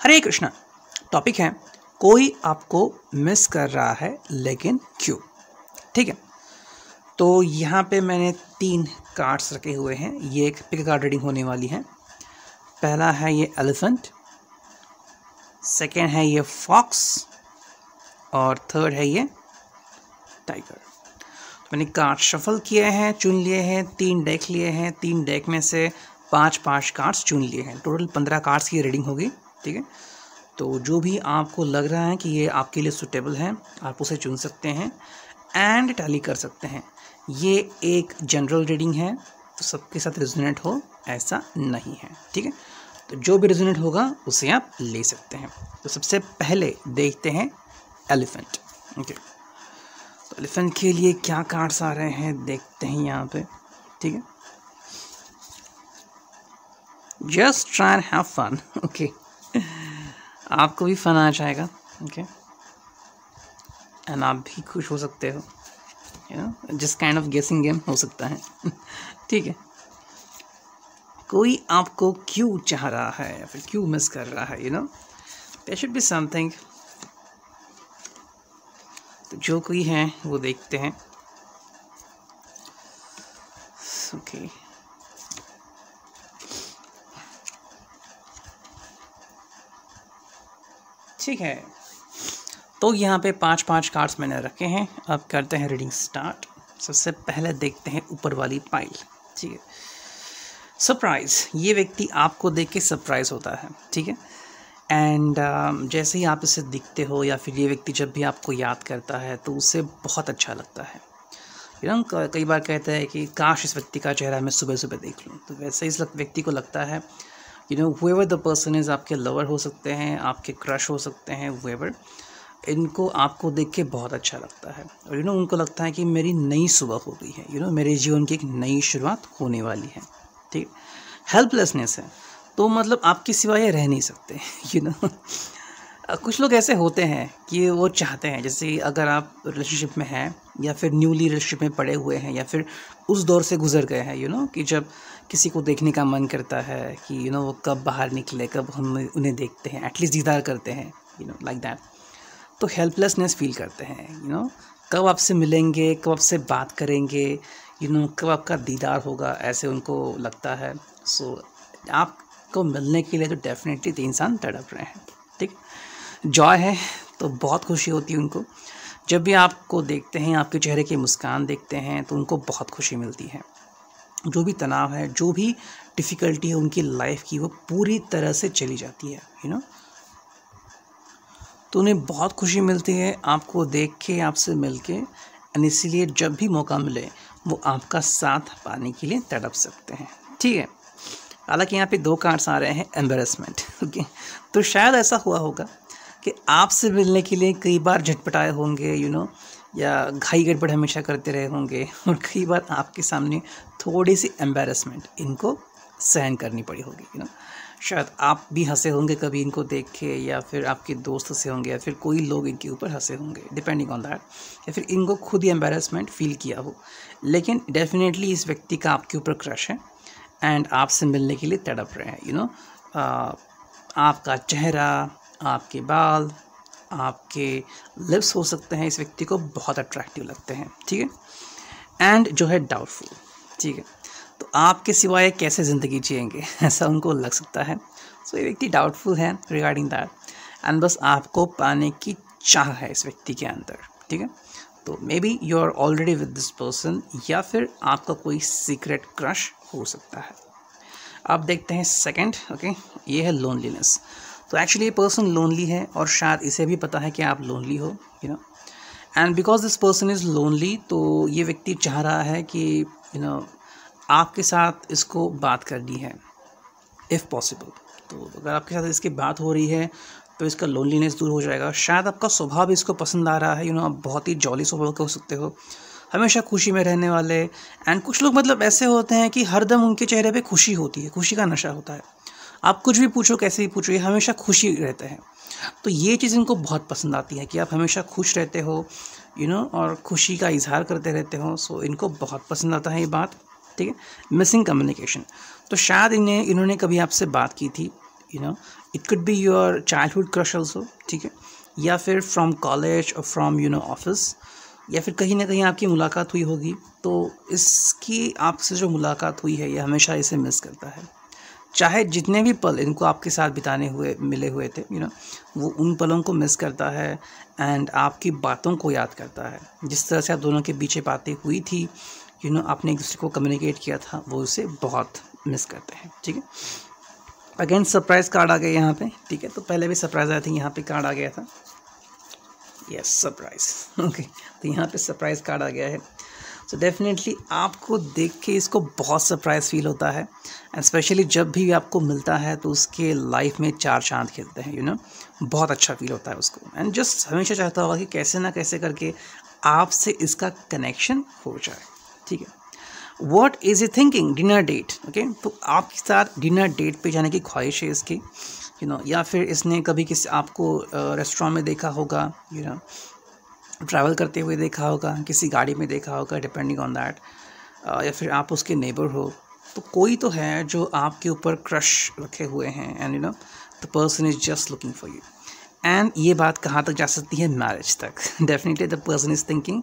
हरे Krishna. Topic है कोई आपको मिस कर रहा है लेकिन क्यों। ठीक है, तो यहाँ पे मैंने 3 कार्ड्स रखे हुए हैं। ये एक पिक कार्ड रीडिंग होने वाली है। पहला है ये एलिफेंट, सेकेंड है ये फॉक्स और थर्ड है ये टाइगर। तो मैंने कार्ड शफल किए हैं, चुन लिए हैं, 3 डेक लिए हैं। 3 डेक में से 5 कार्ड्स चुन लिए हैं। टोटल 15 कार्ड्स की रीडिंग होगी। ठीक है, तो जो भी आपको लग रहा है कि ये आपके लिए सूटेबल है आप उसे चुन सकते हैं एंड टैली कर सकते हैं। ये एक जनरल रीडिंग है, तो सबके साथ रेजोनेट हो ऐसा नहीं है। ठीक है, तो जो भी रेजोनेट होगा उसे आप ले सकते हैं। तो सबसे पहले देखते हैं एलिफेंट। ओके, तो एलिफेंट के लिए क्या कार्ड्स आ रहे हैं देखते हैं यहाँ पे। ठीक है, just try and have fun. Okay, आपको भी फन आ जाएगा। ओके, एंड आप भी खुश हो सकते हो। जिस काइंड ऑफ गेसिंग गेम हो सकता है। ठीक है, कोई आपको क्यों चाह रहा है या फिर क्यों मिस कर रहा है, देयर शुड बी समथिंग। तो जो कोई है वो देखते हैं। ओके, ठीक है, तो यहाँ पे 5 कार्ड्स मैंने रखे हैं। अब करते हैं रीडिंग स्टार्ट। सबसे पहले देखते हैं ऊपर वाली पाइल। ठीक है, सरप्राइज़। ये व्यक्ति आपको देख के सरप्राइज़ होता है। ठीक है, एंड जैसे ही आप इसे दिखते हो या फिर ये व्यक्ति जब भी आपको याद करता है तो उसे बहुत अच्छा लगता है। कई बार कहते हैं कि काश इस व्यक्ति का चेहरा मैं सुबह सुबह देख लूँ। तो वैसे इस व्यक्ति को लगता है whoever द पर्सन इज़, आपके लवर हो सकते हैं, आपके क्रश हो सकते हैं, whoever, इनको आपको देख के बहुत अच्छा लगता है। और उनको लगता है कि मेरी नई सुबह हो गई है। मेरे जीवन की एक नई शुरुआत होने वाली है। ठीक, हेल्पलेसनेस है, तो मतलब आपके सिवा ये रह नहीं सकते। कुछ लोग ऐसे होते हैं कि वो चाहते हैं, जैसे अगर आप रिलेशनशिप में हैं या फिर न्यूली रिलेशनशिप में पड़े हुए हैं या फिर उस दौर से गुजर गए हैं, कि जब किसी को देखने का मन करता है कि वो कब बाहर निकले, कब हम उन्हें देखते हैं, एटलीस्ट दीदार करते हैं, लाइक दैट। तो हेल्पलेसनेस फील करते हैं, कब आपसे मिलेंगे, कब आपसे बात करेंगे, कब आपका दीदार होगा, ऐसे उनको लगता है। सो आपको मिलने के लिए तो डेफिनेटली 3 इंसान तड़प रहे हैं। ठीक, जॉय है तो बहुत खुशी होती है उनको। जब भी आपको देखते हैं, आपके चेहरे की मुस्कान देखते हैं तो उनको बहुत खुशी मिलती है। जो भी तनाव है, जो भी डिफ़िकल्टी है उनकी लाइफ की, वो पूरी तरह से चली जाती है। तो उन्हें बहुत खुशी मिलती है आपको देख के, आपसे मिल के, एंड इसीलिए जब भी मौका मिले वो आपका साथ पाने के लिए तड़प सकते हैं। ठीक है, हालांकि यहाँ पे 2 कार्ड्स आ रहे हैं एम्बेरसमेंट। ओके, तो शायद ऐसा हुआ होगा कि आपसे मिलने के लिए कई बार झटपटाए होंगे, या घाई गड़बड़ हमेशा करते रहे होंगे, और कई बार आपके सामने थोड़ी सी एम्बेरसमेंट इनको सहन करनी पड़ी होगी। शायद आप भी हंसे होंगे कभी इनको देख के, या फिर आपके दोस्त हंसे होंगे, या फिर कोई लोग इनके ऊपर हंसे होंगे, डिपेंडिंग ऑन दैट, या फिर इनको खुद ही एम्बेरसमेंट फील किया हो। लेकिन डेफिनेटली इस व्यक्ति का आपके ऊपर क्रश है एंड आपसे मिलने के लिए तड़प रहे हैं। आपका चेहरा, आपके बाल, आपके लिप्स हो सकते हैं इस व्यक्ति को बहुत अट्रैक्टिव लगते हैं। ठीक है, एंड जो है डाउटफुल। ठीक है, तो आपके सिवाय कैसे ज़िंदगी जिएंगे, ऐसा उनको लग सकता है। सो ये व्यक्ति डाउटफुल है रिगार्डिंग दैट, एंड बस आपको पाने की चाह है इस व्यक्ति के अंदर। ठीक है, तो may be you are already with this person, या फिर आपका कोई सीक्रेट क्रश हो सकता है। अब देखते हैं सेकंड। ओके, ये है लोनलीनेस। तो एक्चुअली ये पर्सन लोनली है और शायद इसे भी पता है कि आप लोनली हो, and because this person is lonely, तो ये व्यक्ति चाह रहा है कि आपके साथ इसको बात करनी है इफ़ पॉसिबल। तो अगर आपके साथ इसकी बात हो रही है तो इसका लोनलीनेस दूर हो जाएगा। शायद आपका स्वभाव इसको पसंद आ रहा है, आप बहुत ही जॉली स्वभाव के हो सकते हो, हमेशा खुशी में रहने वाले। एंड कुछ लोग मतलब ऐसे होते हैं कि हरदम उनके चेहरे पे खुशी होती है, खुशी का नशा होता है। आप कुछ भी पूछो, कैसे भी पूछो, ये हमेशा खुशी रहते हैं। तो ये चीज़ इनको बहुत पसंद आती है कि आप हमेशा खुश रहते हो, और खुशी का इजहार करते रहते हो। सो इनको बहुत पसंद आता है ये बात। ठीक है, मिसिंग कम्युनिकेशन। तो शायद इन्होंने कभी आपसे बात की थी, it could be your childhood crush also, ठीक है, या फिर फ्रॉम कॉलेज और फ्रॉम ऑफिस, या फिर कहीं ना कहीं आपकी मुलाकात हुई होगी। तो इसकी आपसे जो मुलाकात हुई है ये हमेशा इसे मिस करता है। चाहे जितने भी पल इनको आपके साथ बिताने हुए मिले हुए थे वो उन पलों को मिस करता है एंड आपकी बातों को याद करता है। जिस तरह से आप दोनों के बीच बातें हुई थी, आपने एक दूसरे को कम्युनिकेट किया था, वो उसे बहुत मिस करते हैं, ठीक है। अगेन सरप्राइज़ कार्ड आ गया यहाँ पे, ठीक है। तो पहले भी सरप्राइज़ आई थी, यहाँ पे कार्ड आ गया था, यस सरप्राइज़, ओके। तो यहाँ पे सरप्राइज़ कार्ड आ गया है। सो डेफिनेटली आपको देख के इसको बहुत सरप्राइज़ फील होता है एंड स्पेशली जब भी आपको मिलता है तो उसके लाइफ में चार चांद खिलते हैं, बहुत अच्छा फील होता है उसको एंड जस्ट हमेशा चाहता होगा कि कैसे ना कैसे करके आपसे इसका कनेक्शन हो जाए, ठीक है। What is he thinking, dinner date, okay. तो आपके साथ डिनर डेट पे जाने की ख्वाहिश है इसकी, या फिर इसने कभी किसी आपको रेस्टोरेंट में देखा होगा, ट्रैवल करते हुए देखा होगा, किसी गाड़ी में देखा होगा, डिपेंडिंग ऑन दैट, या फिर आप उसके नेबर हो। तो कोई तो है जो आपके ऊपर क्रश रखे हुए हैं and the person is just looking for you. And ये बात कहाँ तक जा सकती है, मैरिज तक। Definitely the person is thinking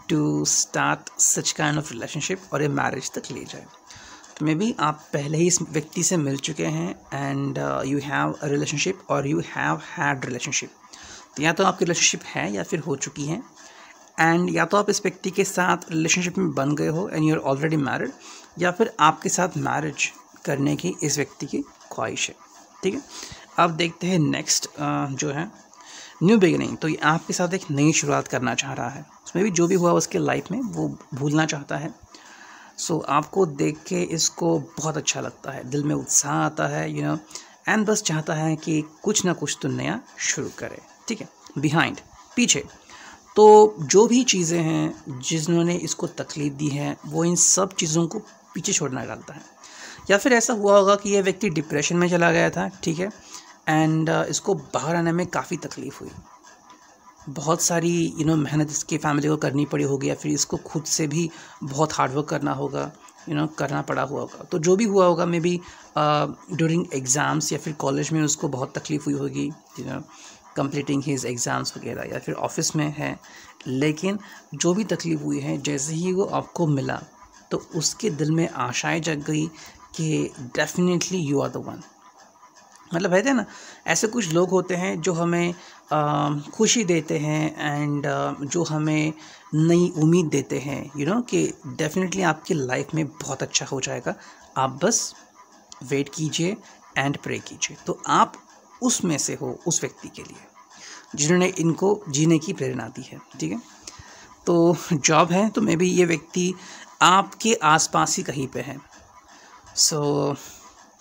to start such kind of relationship और ये मैरिज तक ले जाए। तो मे बी आप पहले ही इस व्यक्ति से मिल चुके हैं and you have a relationship और यू हैव हैड रिलेशनशिप। तो या तो आपकी रिलेशनशिप है या फिर हो चुकी है एंड या तो आप इस व्यक्ति के साथ रिलेशनशिप में बन गए हो and you are already married, या फिर आपके साथ मैरिज करने की इस व्यक्ति की ख्वाहिश है, ठीक है। अब देखते हैं नेक्स्ट जो है न्यू बिगिनिंग। तो ये आपके साथ एक नई शुरुआत करना चाह रहा है, उसमें भी जो भी हुआ उसके लाइफ में वो भूलना चाहता है। सो आपको देख के इसको बहुत अच्छा लगता है, दिल में उत्साह आता है एंड बस चाहता है कि कुछ ना कुछ तो नया शुरू करे, ठीक है। बिहाइंड, पीछे, तो जो भी चीज़ें हैं जिन्होंने इसको तकलीफ़ दी है वो इन सब चीज़ों को पीछे छोड़ना डालता है। या फिर ऐसा हुआ होगा कि यह व्यक्ति डिप्रेशन में चला गया था, ठीक है, एंड इसको बाहर आने में काफ़ी तकलीफ़ हुई, बहुत सारी मेहनत इसकी फैमिली को करनी पड़ी होगी, या फिर इसको खुद से भी बहुत हार्डवर्क करना होगा, करना पड़ा हुआ होगा। तो जो भी हुआ होगा, मे बी ड्यूरिंग एग्ज़ाम्स या फिर कॉलेज में उसको बहुत तकलीफ़ हुई होगी, कंप्लीटिंग हिज एग्ज़ाम्स वगैरह, या फिर ऑफिस में है। लेकिन जो भी तकलीफ़ हुई है, जैसे ही वो आपको मिला तो उसके दिल में आशाएं जग गई कि definitely you are the one. मतलब है ना, ऐसे कुछ लोग होते हैं जो हमें खुशी देते हैं एंड जो हमें नई उम्मीद देते हैं कि डेफिनेटली आपकी लाइफ में बहुत अच्छा हो जाएगा, आप बस वेट कीजिए एंड प्रे कीजिए। तो आप उसमें से हो, उस व्यक्ति के लिए जिन्होंने इनको जीने की प्रेरणा दी है, ठीक है। तो जॉब है तो मे बी ये व्यक्ति आपके आसपास ही कहीं पे है। सो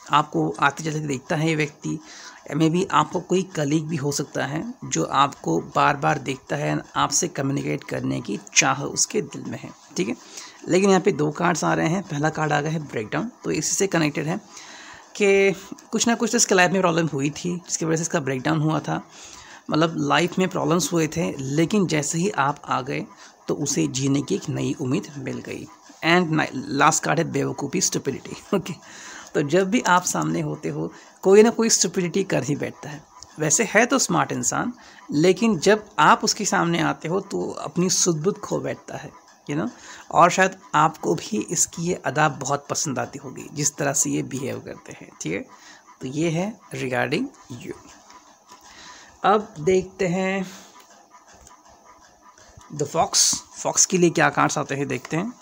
आपको आते जाते देखता है ये व्यक्ति, मे बी आपको कोई कलीग भी हो सकता है जो आपको बार बार देखता है, आपसे कम्युनिकेट करने की चाह उसके दिल में है, ठीक है। लेकिन यहाँ पे दो कार्ड्स आ रहे हैं। पहला कार्ड आ गया है ब्रेकडाउन, तो इसी से कनेक्टेड है कि कुछ ना कुछ तो इसके लाइफ में प्रॉब्लम हुई थी जिसकी वजह से इसका ब्रेकडाउन हुआ था। मतलब लाइफ में प्रॉब्लम्स हुए थे, लेकिन जैसे ही आप आ गए तो उसे जीने की एक नई उम्मीद मिल गई। एंड लास्ट कार्ड है बेवकूफ़ी, स्टुपिडिटी, ओके। तो जब भी आप सामने होते हो कोई ना कोई स्टुपिडिटी कर ही बैठता है। वैसे है तो स्मार्ट इंसान, लेकिन जब आप उसके सामने आते हो तो अपनी सुध-बुध खो बैठता है, और शायद आपको भी इसकी ये अदा बहुत पसंद आती होगी, जिस तरह से ये बिहेव करते हैं, ठीक है। तो ये है रिगार्डिंग यू। अब देखते हैं द फॉक्स के लिए क्या कार्ड्स आते हैं, देखते हैं।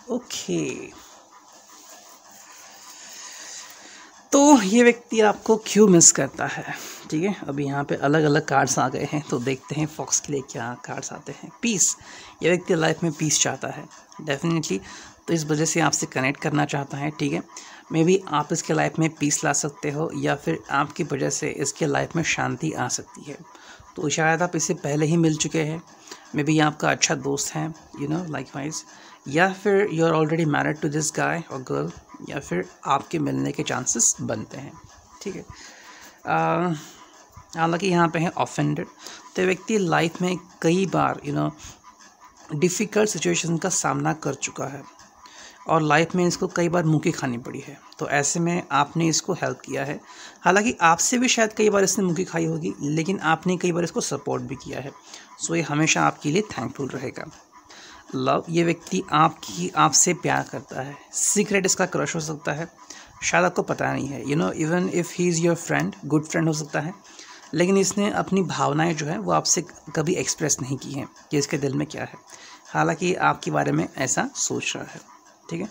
ओके, तो ये व्यक्ति आपको क्यों मिस करता है, ठीक है। अभी यहाँ पे अलग अलग कार्ड्स आ गए हैं, तो देखते हैं फॉक्स के लिए क्या कार्ड्स आते हैं। पीस, ये व्यक्ति लाइफ में पीस चाहता है डेफिनेटली, तो इस वजह से आपसे कनेक्ट करना चाहता है, ठीक है। मे बी आप इसके लाइफ में पीस ला सकते हो, या फिर आपकी वजह से इसके लाइफ में शांति आ सकती है। तो शायद आप इससे पहले ही मिल चुके हैं, मे बी आपका अच्छा दोस्त है, लाइक वाइज, या फिर you are already married to this guy और गर्ल, या फिर आपके मिलने के चांसेस बनते हैं। ठीक है, हालांकि यहाँ पे है ऑफेंडेड। तो व्यक्ति लाइफ में कई बार डिफ़िकल्ट सिचुएशन का सामना कर चुका है और लाइफ में इसको कई बार मुँह की खानी पड़ी है। तो ऐसे में आपने इसको हेल्प किया है। हालांकि आपसे भी शायद कई बार इसने मुँह की खाई होगी, लेकिन आपने कई बार इसको सपोर्ट भी किया है। सो ये हमेशा आपके लिए थैंकफुल रहेगा। लव, ये व्यक्ति आपसे प्यार करता है। सीक्रेट इसका क्रश हो सकता है, शायद आपको पता नहीं है। Even if he is your friend, good friend हो सकता है, लेकिन इसने अपनी भावनाएं जो है वो आपसे कभी एक्सप्रेस नहीं की हैं कि इसके दिल में क्या है। हालांकि आपके बारे में ऐसा सोच रहा है। ठीक है,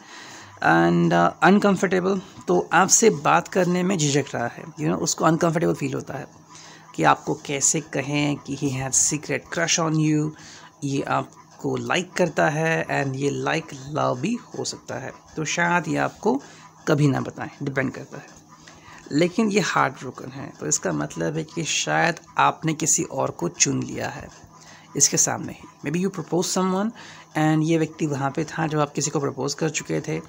एंड अनकंफर्टेबल, तो आपसे बात करने में झिझक रहा है। उसको अनकंफर्टेबल फील होता है कि आपको कैसे कहें कि he has secret crush on you. ये आपको लाइक करता है, एंड ये लाइक लव भी हो सकता है। तो शायद ये आपको कभी ना बताएं, डिपेंड करता है। लेकिन ये हार्ट ब्रोकन है, तो इसका मतलब है कि शायद आपने किसी और को चुन लिया है इसके सामने ही। May B you propose someone, and ये व्यक्ति वहाँ पे था जब आप किसी को प्रपोज कर चुके थे,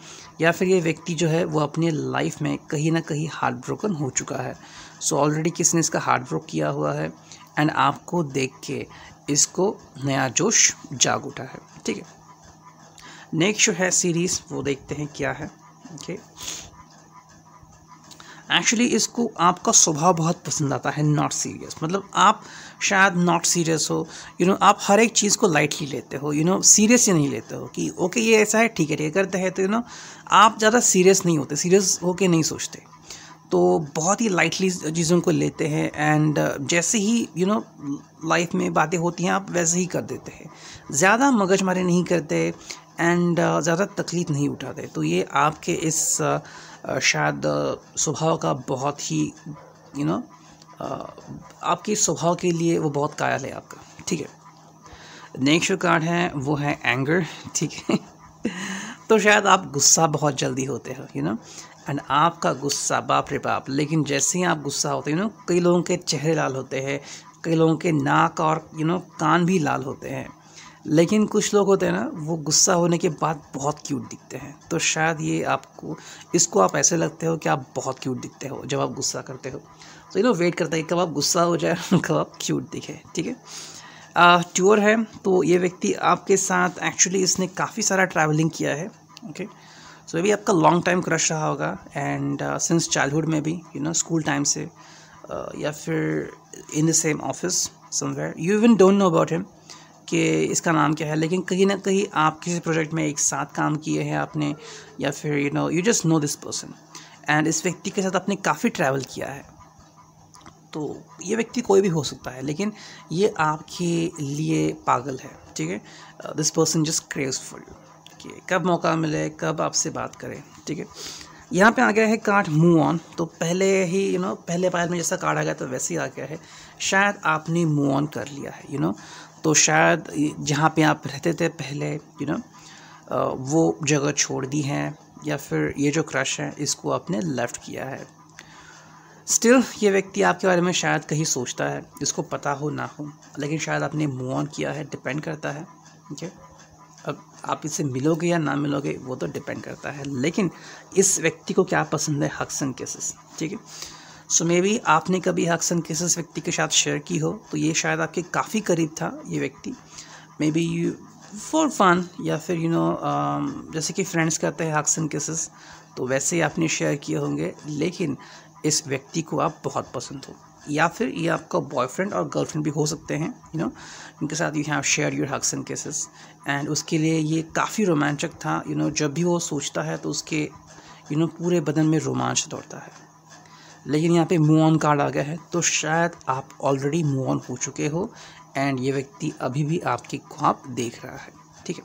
या फिर ये व्यक्ति जो है वो अपने लाइफ में कहीं ना कहीं हार्ट ब्रोकन हो चुका है। सो ऑलरेडी किसी ने इसका हार्ट ब्रोक किया हुआ है, एंड आपको देख के इसको नया जोश जाग उठा है। ठीक है, नेक्स्ट जो है सीरीज़ वो देखते हैं क्या है। ओके, एक्चुअली इसको आपका स्वभाव बहुत पसंद आता है, नॉट सीरियस। मतलब आप शायद नॉट सीरियस हो, आप हर एक चीज़ को लाइटली लेते हो, सीरियस ही नहीं लेते हो कि ओके ये ऐसा है, ठीक है ये करते हैं। तो आप ज़्यादा सीरियस नहीं होते, सीरियस होके नहीं सोचते, तो बहुत ही लाइटली चीज़ों को लेते हैं। एंड जैसे ही लाइफ में बातें होती हैं आप वैसे ही कर देते हैं, ज़्यादा मगजमारी नहीं करते, एंड ज़्यादा तकलीफ़ नहीं उठाते। तो ये आपके इस शायद स्वभाव का बहुत ही आपके स्वभाव के लिए वो बहुत कायल है आपका। ठीक है, नेक्स्ट जो कार्ड है वो है एंगर। ठीक है, तो शायद आप गुस्सा बहुत जल्दी होते हो, एंड आपका गुस्सा बाप रे बाप। लेकिन जैसे ही आप गुस्सा होते हो, कई लोगों के चेहरे लाल होते हैं, कई लोगों के नाक और कान भी लाल होते हैं। लेकिन कुछ लोग होते हैं ना, वो गुस्सा होने के बाद बहुत क्यूट दिखते हैं। तो शायद ये इसको आप ऐसे लगते हो कि आप बहुत क्यूट दिखते हो जब आप गुस्सा करते हो। तो वेट करता है कब आप गुस्सा हो जाए, कब आप क्यूट दिखे। ठीक है, टूर है, तो ये व्यक्ति आपके साथ एक्चुअली इसने काफ़ी सारा ट्रैवलिंग किया है। ओके, सो अभी आपका लॉन्ग टाइम क्रश रहा होगा, एंड सिंस चाइल्डहुड में भी स्कूल टाइम से, या फिर in the same office somewhere, you even don't know about him कि इसका नाम क्या है, लेकिन कहीं ना कहीं आप किसी प्रोजेक्ट में एक साथ काम किए हैं आपने, या फिर you just know this person, and इस व्यक्ति के साथ आपने काफ़ी ट्रैवल किया है। तो ये व्यक्ति कोई भी हो सकता है, लेकिन ये आपके लिए पागल है। ठीक है, this person just craves for you कि कब मौका मिले, कब आपसे बात करें। ठीक है, यहाँ पे आ गया है कार्ड मूव ऑन। तो पहले ही पहले पायल में जैसा कार्ड आ गया था वैसे ही आ गया है, शायद आपने मूव ऑन कर लिया है। तो शायद जहाँ पे आप रहते थे पहले वो जगह छोड़ दी है, या फिर ये जो क्रश है इसको आपने लेफ्ट किया है। स्टिल ये व्यक्ति आपके बारे में शायद कहीं सोचता है, इसको पता हो ना हो, लेकिन शायद आपने मूव ऑन किया है, डिपेंड करता है। ठीक है, अब आप इससे मिलोगे या ना मिलोगे वो तो डिपेंड करता है, लेकिन इस व्यक्ति को क्या पसंद है, हग्स एंड किसेस। ठीक है, सो मे बी आपने कभी हग्स एंड किसेस व्यक्ति के साथ शेयर की हो, तो ये शायद आपके काफ़ी करीब था ये व्यक्ति। May be you for fun, या फिर जैसे कि फ्रेंड्स करते हैं हग्स एंड किसेस, तो वैसे ही आपने शेयर किए होंगे। लेकिन इस व्यक्ति को आप बहुत पसंद हो, या फिर ये आपका बॉयफ्रेंड और गर्लफ्रेंड भी हो सकते हैं, उनके साथ you have share your hugs and kisses, and उसके लिए ये काफ़ी रोमांचक था। जब भी वो सोचता है तो उसके पूरे बदन में रोमांच दौड़ता है। लेकिन यहाँ पे मूव ऑन कार्ड आ गया है, तो शायद आप ऑलरेडी मूव ऑन हो चुके हो, एंड ये व्यक्ति अभी भी आपके ख्वाब देख रहा है। ठीक है,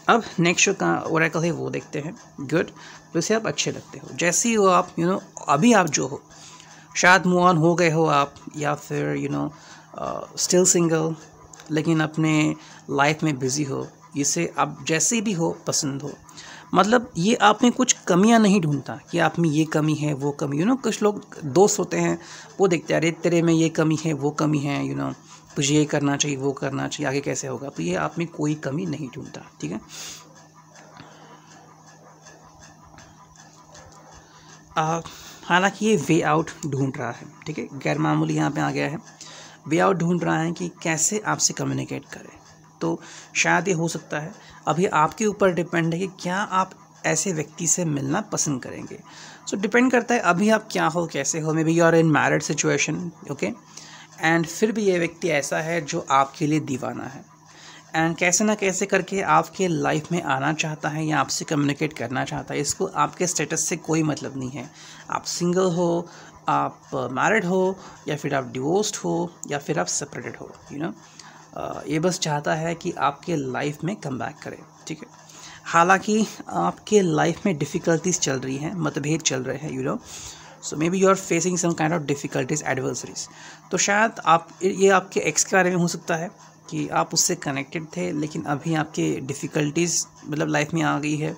अब नेक्स्ट जो ओरेकल है वो देखते हैं। गुड, वैसे आप अच्छे लगते हो, जैसे ही हो आप अभी आप जो हो, शायद मूव ऑन हो गए हो आप, या फिर स्टिल सिंगल, लेकिन अपने लाइफ में बिज़ी हो, इसे आप जैसे भी हो पसंद हो। मतलब ये आप में कुछ कमियां नहीं ढूंढता कि आप में ये कमी है वो कमी, कुछ लोग दोस्त होते हैं वो देखते हैं अरे तेरे में ये कमी है वो कमी है, तुझे ये करना चाहिए वो करना चाहिए, आगे कैसे होगा। तो ये आप में कोई कमी नहीं ढूंढता, ठीक है। हालांकि ये वे आउट ढूंढ रहा है, ठीक है, गैर मामूली यहाँ पे आ गया है, वे आउट ढूंढ रहा है कि कैसे आपसे कम्युनिकेट करें। तो शायद ये हो सकता है, अभी आपके ऊपर डिपेंड है कि क्या आप ऐसे व्यक्ति से मिलना पसंद करेंगे। सो डिपेंड करता है अभी आप क्या हो कैसे हो, may be you are in married situation, okay, and फिर भी ये व्यक्ति ऐसा है जो आपके लिए दीवाना है एंड कैसे ना कैसे करके आपके लाइफ में आना चाहता है या आपसे कम्युनिकेट करना चाहता है। इसको आपके स्टेटस से कोई मतलब नहीं है, आप सिंगल हो, आप मैरिड हो, या फिर आप डिवोर्स्ड हो, या फिर आप सेपरेटेड हो, ये बस चाहता है कि आपके लाइफ में कम बैक करे, ठीक है। हालांकि आपके लाइफ में डिफ़िकल्टीज चल रही हैं, मतभेद चल रहे हैं, so may B you are facing some kind of difficulties, adversaries. तो शायद आप ये आपके एक्स के बारे में हो सकता है कि आप उससे कनेक्टेड थे लेकिन अभी आपके डिफ़िकल्टीज़ मतलब लाइफ में आ गई है,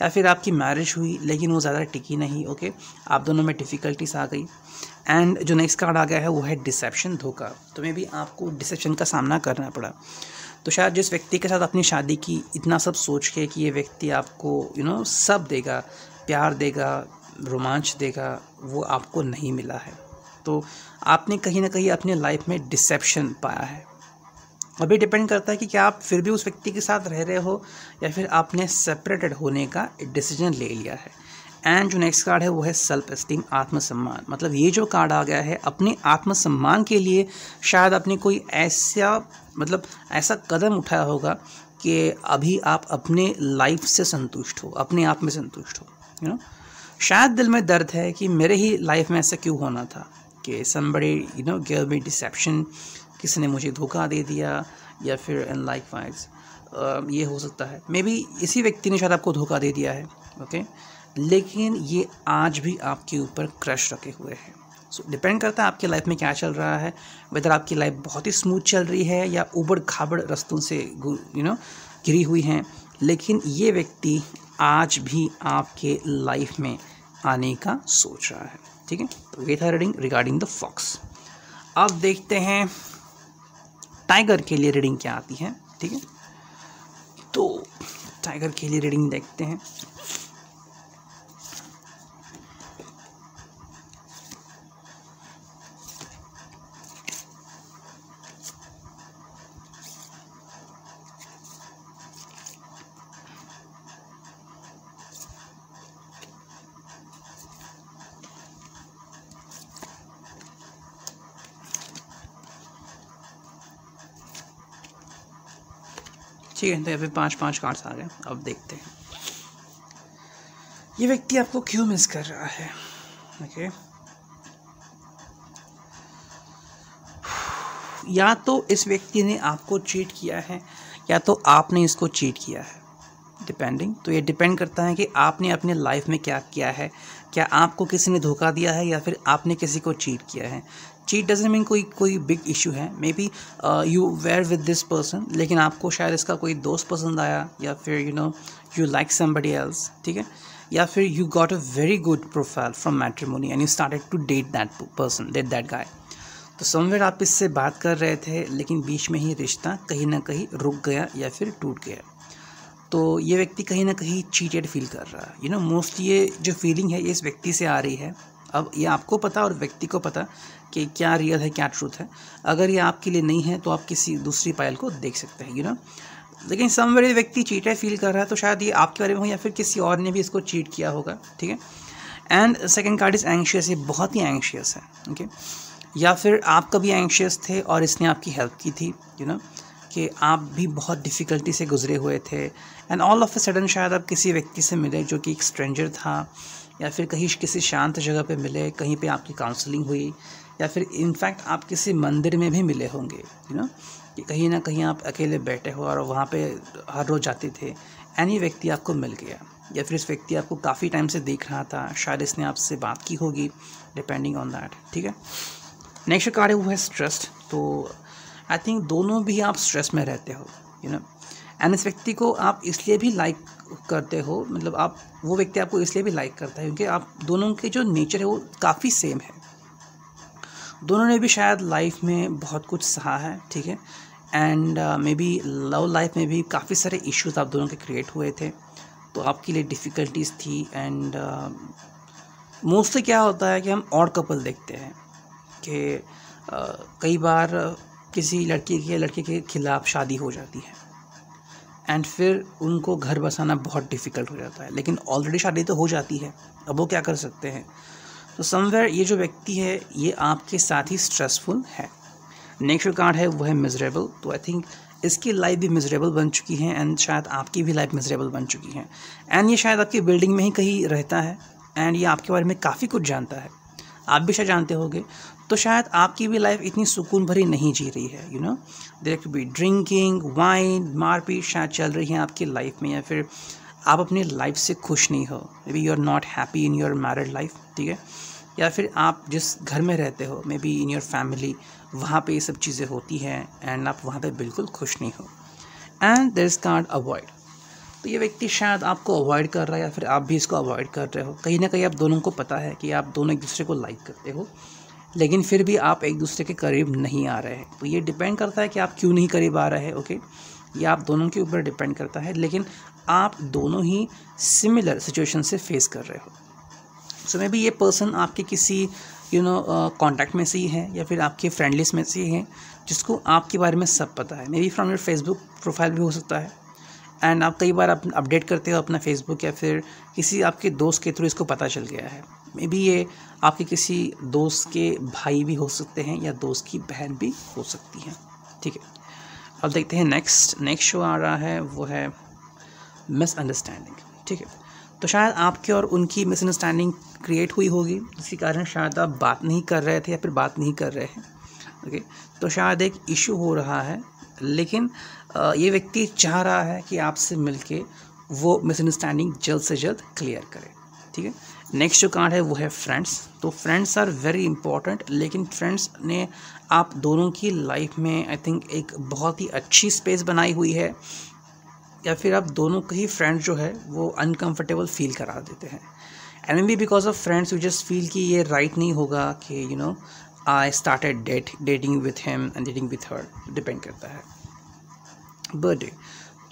या फिर आपकी मैरिज हुई लेकिन वो ज़्यादा टिकी नहीं, ओके, आप दोनों में डिफ़िकल्टीज आ गई। एंड जो नेक्स्ट कार्ड आ गया है वो है डिसेप्शन, धोखा। तो मे बी आपको डिसेप्शन का सामना करना पड़ा। तो शायद जिस व्यक्ति के साथ अपनी शादी की इतना सब सोच के कि ये व्यक्ति आपको सब देगा, प्यार देगा, रोमांच देगा, वो आपको नहीं मिला है। तो आपने कहीं ना कहीं अपने लाइफ में डिसेप्शन पाया है। अभी डिपेंड करता है कि क्या आप फिर भी उस व्यक्ति के साथ रह रहे हो या फिर आपने सेपरेटेड होने का डिसीजन ले लिया है। एंड जो नेक्स्ट कार्ड है वो है सेल्फ एस्टीम, आत्मसम्मान। मतलब ये जो कार्ड आ गया है, अपने आत्मसम्मान के लिए शायद आपने कोई ऐसा कदम उठाया होगा कि अभी आप अपने लाइफ से संतुष्ट हो, अपने आप में संतुष्ट हो, शायद दिल में दर्द है कि मेरे ही लाइफ में ऐसा क्यों होना था कि somebody gave me deception, किसी ने मुझे धोखा दे दिया, या फिर एंड लाइकवाइज ये हो सकता है, मे बी इसी व्यक्ति ने शायद आपको धोखा दे दिया है, ओके, लेकिन ये आज भी आपके ऊपर क्रश रखे हुए हैं। सो डिपेंड करता है आपकी लाइफ में क्या चल रहा है, वेदर आपकी लाइफ बहुत ही स्मूथ चल रही है या उबड़ खाबड़ रास्तों से घिरी हुई हैं, लेकिन ये व्यक्ति आज भी आपके लाइफ में आने का सोच रहा है, ठीक है। तो ये था रीडिंग रिगार्डिंग द फॉक्स। अब देखते हैं टाइगर के लिए रीडिंग क्या आती है, ठीक है। तो टाइगर के लिए रीडिंग देखते हैं। ठीक है, तो यहाँ पे 5 कार्ड्स आ गए। अब देखते हैं ये व्यक्ति आपको क्यों मिस कर रहा है, ओके। या तो इस व्यक्ति ने आपको चीट किया है या तो आपने इसको चीट किया है, डिपेंडिंग। तो ये डिपेंड करता है कि आपने अपने लाइफ में क्या किया है, क्या आपको किसी ने धोखा दिया है या फिर आपने किसी को चीट किया है। चीट डजंट मीन कोई बिग इशू है, may be you were with this person, लेकिन आपको शायद इसका कोई दोस्त पसंद आया, या फिर यू लाइक समबडी एल्स, ठीक है, या फिर you got a very good profile from matrimony and you started to date that guy. तो समवेयर आप इससे बात कर रहे थे लेकिन बीच में ही रिश्ता कहीं ना कहीं रुक गया या फिर टूट गया। तो ये व्यक्ति कहीं ना कहीं चीटेड फील कर रहा है, मोस्टली ये जो फीलिंग है ये इस व्यक्ति से आ रही है। अब ये आपको पता और व्यक्ति को पता कि क्या रियल है क्या ट्रूथ है। अगर ये आपके लिए नहीं है तो आप किसी दूसरी पायल को देख सकते हैं, लेकिन समवेयर व्यक्ति चीटेड फील कर रहा है, तो शायद ये आपके बारे में हो या फिर किसी और ने भी इसको चीट किया होगा, ठीक है। And second card is anxious, ये बहुत ही एंग्शियस है, ओके। या फिर आप कभी एंग्शियस थे और इसने आपकी हेल्प की थी, कि आप भी बहुत डिफ़िकल्टी से गुजरे हुए थे and all of a sudden शायद आप किसी व्यक्ति से मिले जो कि एक स्ट्रेंजर था, या फिर कहीं किसी शांत जगह पे मिले, कहीं पे आपकी काउंसलिंग हुई, या फिर इनफैक्ट आप किसी मंदिर में भी मिले होंगे, कि कहीं ना कहीं आप अकेले बैठे हो और वहाँ पे हर रोज़ जाते थे एंड ये व्यक्ति आपको मिल गया, या फिर इस व्यक्ति आपको काफ़ी टाइम से देख रहा था, शायद इसने आपसे बात की होगी, डिपेंडिंग ऑन दैट, ठीक है। नेक्स्ट कार्ड है वो है स्ट्रेस्ड। तो आई थिंक दोनों भी आप स्ट्रेस में रहते हो, एंड इस व्यक्ति को आप इसलिए भी लाइक करते हो, मतलब आप वो व्यक्ति आपको इसलिए भी लाइक करता है क्योंकि आप दोनों के जो नेचर है वो काफ़ी सेम है। दोनों ने भी शायद लाइफ में बहुत कुछ सहा है, ठीक है, and may be love life में भी काफ़ी सारे इश्यूज आप दोनों के क्रिएट हुए थे, तो आपके लिए डिफ़िकल्टीज़ थी। एंड मोस्टली क्या होता है कि हम ऑड कपल देखते हैं कि कई बार किसी लड़के के खिलाफ शादी हो जाती है एंड फिर उनको घर बसाना बहुत डिफ़िकल्ट हो जाता है, लेकिन ऑलरेडी शादी तो हो जाती है, अब वो क्या कर सकते हैं। तो समवेयर ये जो व्यक्ति है ये आपके साथ ही स्ट्रेसफुल है। नेक्स्ट जो कार्ड है वो है मिजरेबल। तो आई थिंक इसकी लाइफ भी मिजरेबल बन चुकी है एंड शायद आपकी भी लाइफ मिजरेबल बन चुकी है, एंड ये शायद आपकी बिल्डिंग में ही कहीं रहता है एंड ये आपके बारे में काफ़ी कुछ जानता है, आप भी शायद जानते होंगे। तो शायद आपकी भी लाइफ इतनी सुकून भरी नहीं जी रही है, you know, there could be drinking, wine, मारपीट शायद चल रही है आपकी लाइफ में, या फिर आप अपनी लाइफ से खुश नहीं हो, may be you are not happy in your married life, ठीक है, या फिर आप जिस घर में रहते हो may be in your family, वहाँ पे ये सब चीज़ें होती हैं एंड आप वहाँ पे बिल्कुल खुश नहीं हो। And there is card avoid. तो ये व्यक्ति शायद आपको अवॉइड कर रहा है या फिर आप भी इसको अवॉइड कर रहे हो। कहीं ना कहीं आप दोनों को पता है कि आप दोनों एक दूसरे को लाइक करते हो, लेकिन फिर भी आप एक दूसरे के करीब नहीं आ रहे हैं। तो ये डिपेंड करता है कि आप क्यों नहीं करीब आ रहे हैं, ओके, ये आप दोनों के ऊपर डिपेंड करता है, लेकिन आप दोनों ही सिमिलर सिचुएशन से फेस कर रहे हो। सो मे बी ये पर्सन आपके किसी कॉन्टैक्ट में से ही है या फिर आपके फ्रेंड लिस्ट में से ही है जिसको आपके बारे में सब पता है। May be from your Facebook profile भी हो सकता है, एंड आप कई बार अपडेट करते हो अपना फेसबुक, या फिर किसी आपके दोस्त के थ्रू इसको पता चल गया है। मे बी ये आपके किसी दोस्त के भाई भी हो सकते हैं या दोस्त की बहन भी हो सकती है, ठीक है। अब देखते हैं नेक्स्ट शो आ रहा है वो है मिसअंडरस्टैंडिंग, ठीक है। तो शायद आपके और उनकी मिसअंडरस्टैंडिंग क्रिएट हुई होगी, जिसके कारण शायद आप बात नहीं कर रहे थे या फिर बात नहीं कर रहे हैं, ओके। तो शायद एक इशू हो रहा है, लेकिन ये व्यक्ति चाह रहा है कि आपसे मिलके वो मिसअंडरस्टैंडिंग जल्द से जल्द क्लियर करे, ठीक है। नेक्स्ट जो कार्ड है वो है फ्रेंड्स। तो फ्रेंड्स आर वेरी इंपॉर्टेंट, लेकिन फ्रेंड्स ने आप दोनों की लाइफ में आई थिंक एक बहुत ही अच्छी स्पेस बनाई हुई है, या फिर आप दोनों के ही फ्रेंड्स जो है वो अनकंफर्टेबल फील करा देते हैं, and may be because of friends you just feel कि ये राइट नहीं होगा कि I started dating with him and dating with her, depend करता है। बर्थडे,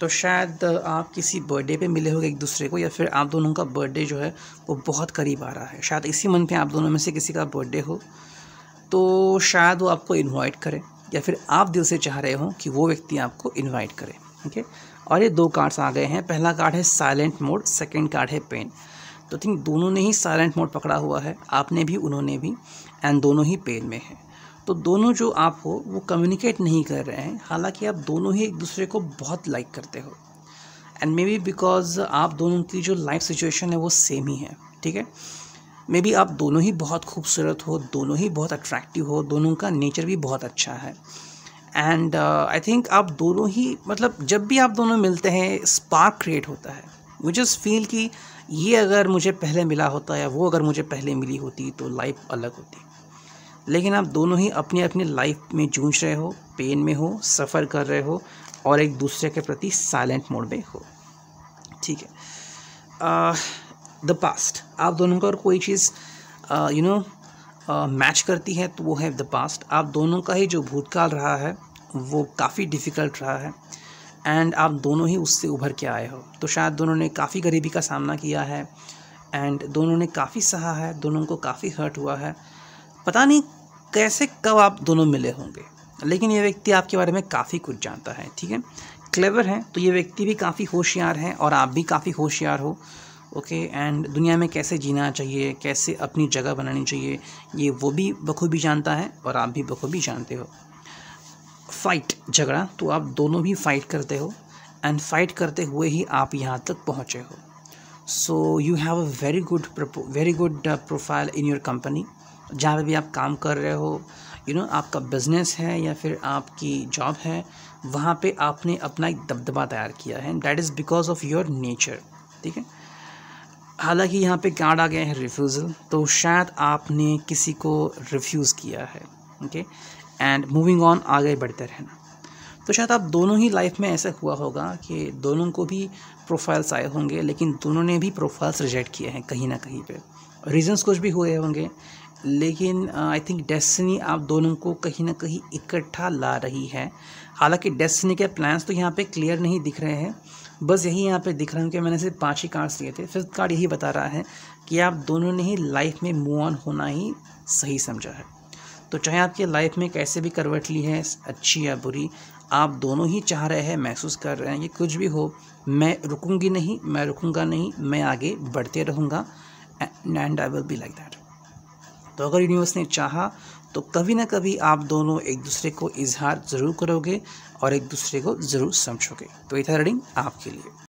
तो शायद आप किसी बर्थडे पे मिले होगे एक दूसरे को, या फिर आप दोनों का बर्थडे जो है वो बहुत करीब आ रहा है, शायद इसी मंथ में आप दोनों में से किसी का बर्थडे हो, तो शायद वो आपको इनवाइट करे, या फिर आप दिल से चाह रहे हो कि वो व्यक्ति आपको इनवाइट करे, ओके। और ये 2 कार्ड्स आ गए हैं। पहला कार्ड है साइलेंट मोड, सेकंड कार्ड है पेन। तो आई थिंक दोनों ने ही साइलेंट मोड पकड़ा हुआ है, आपने भी उन्होंने भी, एंड दोनों ही पेन में है। तो दोनों जो आप हो वो कम्युनिकेट नहीं कर रहे हैं, हालांकि आप दोनों ही एक दूसरे को बहुत लाइक करते हो, एंड मे बी बिकॉज आप दोनों की जो लाइफ सिचुएशन है वो सेम ही है, ठीक है। मे बी आप दोनों ही बहुत खूबसूरत हो, दोनों ही बहुत अट्रैक्टिव हो, दोनों का नेचर भी बहुत अच्छा है, एंड आई थिंक आप दोनों ही, मतलब जब भी आप दोनों मिलते हैं स्पार्क क्रिएट होता है। यू जस्ट फील कि ये अगर मुझे पहले मिला होता या वो अगर मुझे पहले मिली होती तो लाइफ अलग होती। लेकिन आप दोनों ही अपनी अपनी लाइफ में जूझ रहे हो, पेन में हो, सफ़र कर रहे हो, और एक दूसरे के प्रति साइलेंट मोड में हो, ठीक है। द पास्ट, आप दोनों का और कोई चीज़ मैच करती है तो वो है द पास्ट। आप दोनों का ही जो भूतकाल रहा है वो काफ़ी डिफ़िकल्ट रहा है, एंड आप दोनों ही उससे उभर के आए हो। तो शायद दोनों ने काफ़ी गरीबी का सामना किया है, एंड दोनों ने काफ़ी सहा है, दोनों को काफ़ी हर्ट हुआ है। पता नहीं कैसे कब आप दोनों मिले होंगे, लेकिन ये व्यक्ति आपके बारे में काफ़ी कुछ जानता है, ठीक है, क्लेवर है। तो ये व्यक्ति भी काफ़ी होशियार है और आप भी काफ़ी होशियार हो, ओके। एंड दुनिया में कैसे जीना चाहिए, कैसे अपनी जगह बनानी चाहिए, ये वो भी बखूबी जानता है और आप भी बखूबी जानते हो। फाइट, झगड़ा, तो आप दोनों भी फाइट करते हो, एंड फाइट करते हुए ही आप यहाँ तक पहुँचे हो। So you have a very good profile in your company, जहाँ पे भी आप काम कर रहे हो, आपका बिजनेस है या फिर आपकी जॉब है, वहाँ पे आपने अपना एक दबदबा तैयार किया है, that is because of your nature, ठीक है। हालांकि यहाँ पे कार्ड आ गया है रिफ्यूज़ल, तो शायद आपने किसी को रिफ्यूज़ किया है, ओके, एंड मूविंग ऑन, आगे बढ़ते रहना। तो शायद आप दोनों ही लाइफ में ऐसा हुआ होगा कि दोनों को भी प्रोफाइल्स आए होंगे, लेकिन दोनों ने भी प्रोफाइल्स रिजेक्ट किए हैं कहीं ना कहीं पे। रीजंस कुछ भी हुए होंगे, लेकिन आई थिंक डेस्टिनी आप दोनों को कहीं ना कहीं इकट्ठा ला रही है। हालांकि डेस्टिनी के प्लान्स तो यहाँ पे क्लियर नहीं दिख रहे हैं, बस यही यहाँ पे दिख रहा है कि मैंने सिर्फ 5 ही कार्ड्स लिए थे। 5th कार्ड यही बता रहा है कि आप दोनों ने ही लाइफ में मूव ऑन होना ही सही समझा है। तो चाहे आपकी लाइफ में कैसे भी करवट ली है, अच्छी या बुरी, आप दोनों ही चाह रहे हैं, महसूस कर रहे हैं, ये कुछ भी हो, मैं रुकूंगी नहीं, मैं रुकूंगा नहीं, मैं आगे बढ़ते रहूँगा, and I will be like that. तो अगर यूनिवर्स ने चाहा तो कभी ना कभी आप दोनों एक दूसरे को इजहार ज़रूर करोगे और एक दूसरे को ज़रूर समझोगे। तो ये था रीडिंग आपके लिए।